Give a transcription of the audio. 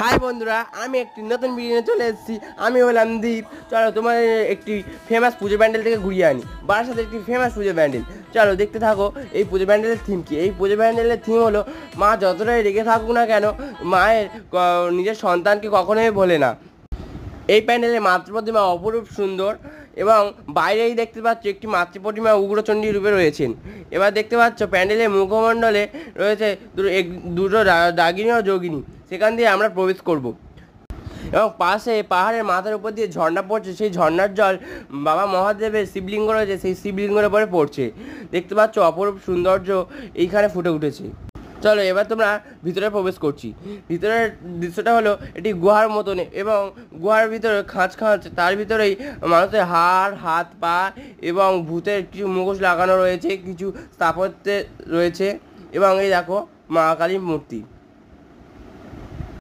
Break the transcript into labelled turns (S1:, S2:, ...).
S1: High বন্ধুরা, আমি একটি নতুন ভিডিও নিয়ে চলে এসেছি। আমি হলাম দীপ। চলো তোমার একটি ফেমাস পুজো প্যান্ডেল থেকে ঘুরিয়ে আনি। বারাসাতে একটি ফেমাস পুজো প্যান্ডেল, চলো দেখতে থাকো। এই পুজো প্যান্ডেলের থিম কি? এই পুজো প্যান্ডেলের থিম হলো, মা যতটাই রেগে থাকুক না কেন, মায়ের নিজের সন্তানকে কখনোই ভোলে না। এই প্যান্ডেলের মাতৃ প্রতিমা অপরূপ সুন্দর, এবং বাইরেই দেখতে পাচ্ছ একটি মাতৃ প্রতিমা উগ্রচণ্ডী রূপে রয়েছেন। এবার দেখতে পাচ্ছ প্যান্ডেলের মুখমণ্ডলে রয়েছে দুটো ডাকিনী ও যোগিনী। সেখান দিয়ে আমরা প্রবেশ করব, এবং পাশে পাহাড়ের মাথার উপর দিয়ে ঝর্ণা পড়ছে। সেই ঝর্ণার জল বাবা মহাদেবের শিবলিঙ্গ রয়েছে, সেই শিবলিঙ্গের উপরে পড়ছে। দেখতে পাচ্ছ অপরূপ সৌন্দর্য এইখানে ফুটে উঠেছে। চলো এবার তোমরা ভিতরে প্রবেশ করছি। ভিতরের দৃশ্যটা হলো এটি গুহার মতন, এবং গুহার ভিতরে খাঁজ খাঁজ, তার ভিতরেই মানুষের হাড়, হাত, পা এবং ভূতের কিছু মুখোশ লাগানো রয়েছে, কিছু স্থাপত্যে রয়েছে। এবং এই দেখো মা কালীর মূর্তি।